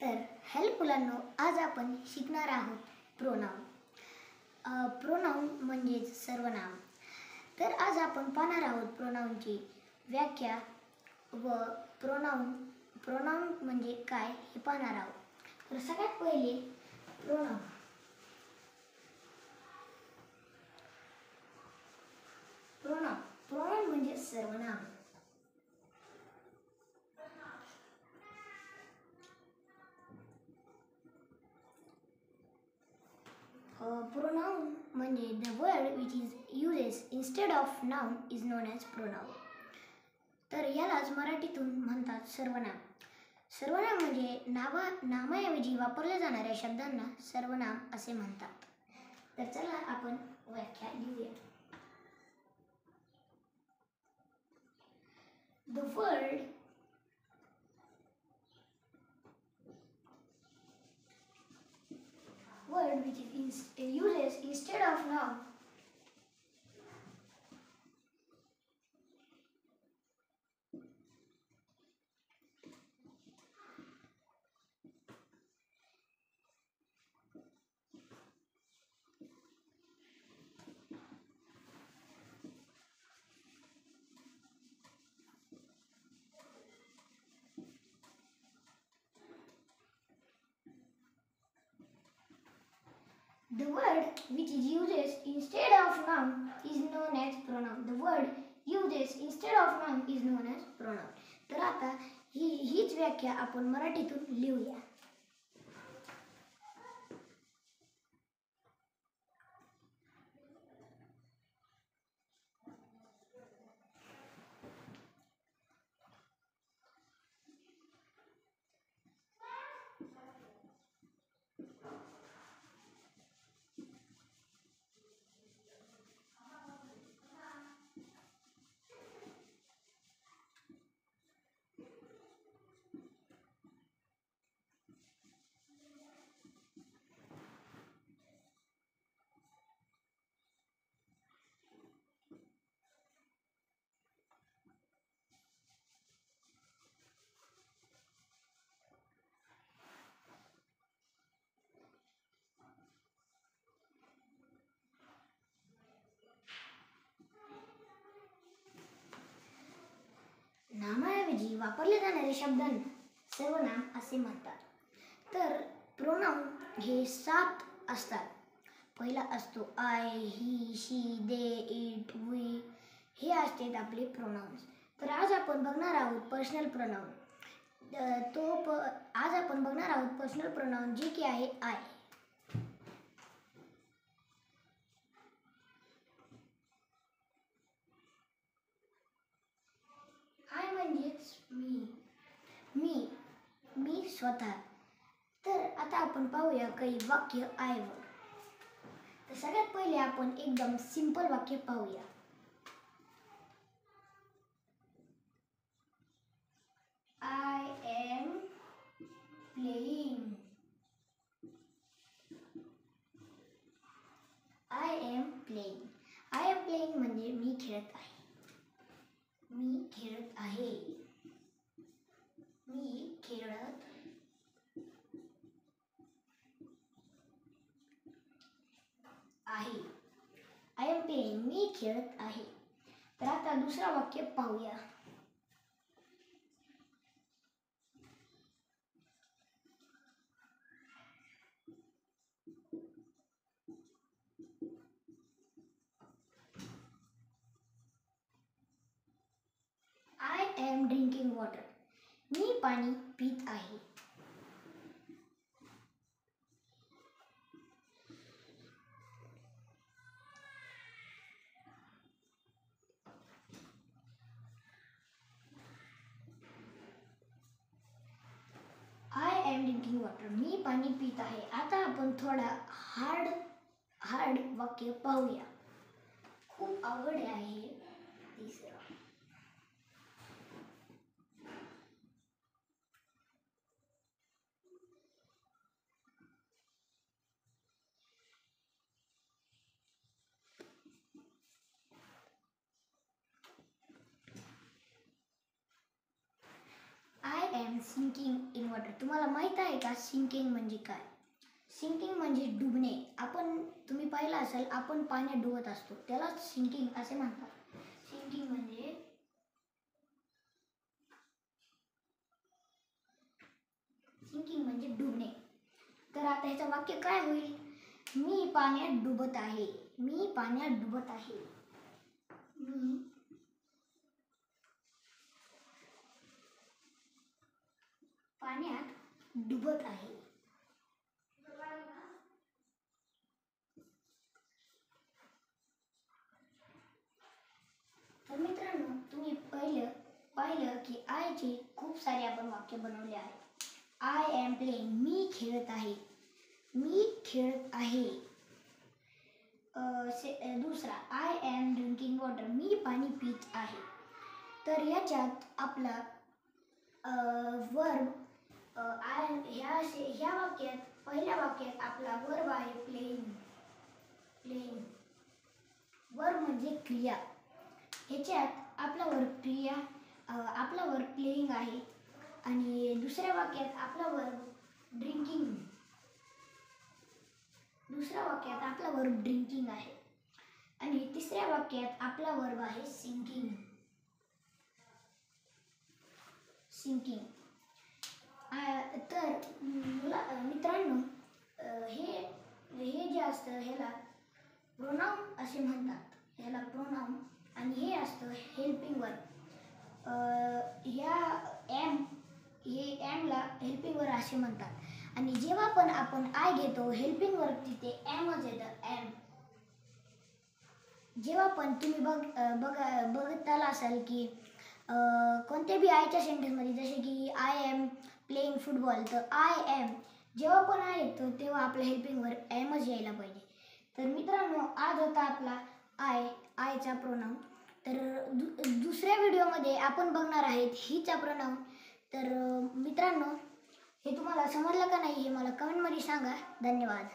तर हेल्प मुलांनो, आज आपण शिकणार आहोत प्रोनाउन. प्रोनाउन म्हणजेच सर्वनाम. तर आज आपण पाहणार आहोत प्रोनाउनची व्याख्या व प्रोनाउन म्हणजे काय हे पाहणार आहोत. तर सगळ्यात पहिले प्रोनाउन. प्रोनाउन म्हणजे सर्वनाम. Pronoun म्हणजे the word which is uses instead of noun is known as pronoun. तर यालाच मराठीतून म्हणतात सर्वनाम. सर्वनाम म्हणजे नामाऐवजी वापरल्या जाणाऱ्या शब्दांना सर्वनाम असे म्हणतात. तर चला आपण व्याख्या लिहूया. The word which uses instead of noun The word which is uses instead of noun is known as pronoun. The word uses instead of noun is known as pronoun. तर आता हीच व्याख्या आपण मराठीतून लिहूया. नामाऐवजी वापरले जाणारे शब्दांना सर्वनाम असे म्हणतात. तर प्रोनाउन हे 7 असतात. पहिला असतो I, he, she, they, it, we. हे असतात आपले प्रोनाउन्स. तर आज आपण बघणार आहोत पर्सनल प्रोनाउन. आज आपण बघणार आहोत पर्सनल प्रोनाउन जे की आहे आय. म्हणजेच मी स्वतः. तर आता आपण पाहूया काही वाक्य आयवर. तर सगळ्यात पहिले आपण एकदम सिंपल वाक्य पाहूया. I am playing. I am playing. I am playing म्हणजे मी खेळत आहे. मी खेळत आहे. मी खेळत आहे. I am playing. मी खेळत आहे. तर आता दुसरा वाक्य पाहूया. I am drinking water. मी पाणी पित आहे. I am drinking water. मी पाणी पित आहे. आता आपण थोडा हार्ड वाक्य पाहूया. खूप अवघड आहे. तिसरं. Sinking in water. तुम्हाला माहीत आहे का सिंकिंग म्हणजे काय? सिंकिंग म्हणजे डुबणे. तुम्ही पाहिलं असेल, आपण पाण्यात डुबत असतो, त्याला सिंकिंग असे म्हणतात. सिंकिंग म्हणजे डुबणे. तर आता ह्याचं वाक्य काय होईल? मी पाण्यात डुबत आहे. मी पाण्यात डुबत आहे. मी पाण्यात डुबत आहे. तर मित्रांनो, तुम्ही पाहिलं की आयचे खूप सारे आपण वाक्य बनवले आहे. आय एम प्लेइंग, मी खेळत आहे. मी खेळत आहे. दुसरा, आय एम ड्रिंकिंग वॉटर, मी पाणी पीत आहे. तर याच्यात आपला वर्ब ह्या वाक्यात, पहिल्या वाक्यात आपला वर्ब आहे प्लेइंग. वर्ब म्हणजे क्रिया. ह्याच्यात आपला वर्ब प्लेइंग आहे. आणि दुसऱ्या वाक्यात आपला वर्ब ड्रिंकिंग आहे. आणि तिसऱ्या वाक्यात आपला वर्ब आहे सिंकिंग. तर मित्रांनो, हे जे असतं ह्याला प्रोनाउन असे म्हणतात. आणि हे असतं हेल्पिंग वर्ब. एमला हेल्पिंग वर्ब असे म्हणतात. आणि जेव्हा पण आपण आय घेतो, हेल्पिंग वर्ब तिथे एमच येतं. एम. जेव्हा पण तुम्ही बघताल असाल की कोणत्या बी आयच्या सेंटेन्समध्ये, जसे की आय एम प्लेइंग फुटबॉल, तर आय एम जेव्हा पण आय येतो तेव्हा आपलं हेल्पिंग वर्ब एमच यायला पाहिजे. तर मित्रांनो, आज होता आपला आयचा प्रोनाउन. तर दुसऱ्या व्हिडिओमध्ये आपण बघणार आहेत हीचा प्रोनाउन. तर मित्रांनो, हे तुम्हाला समजलं का नाही हे मला कमेंटमध्ये सांगा. धन्यवाद.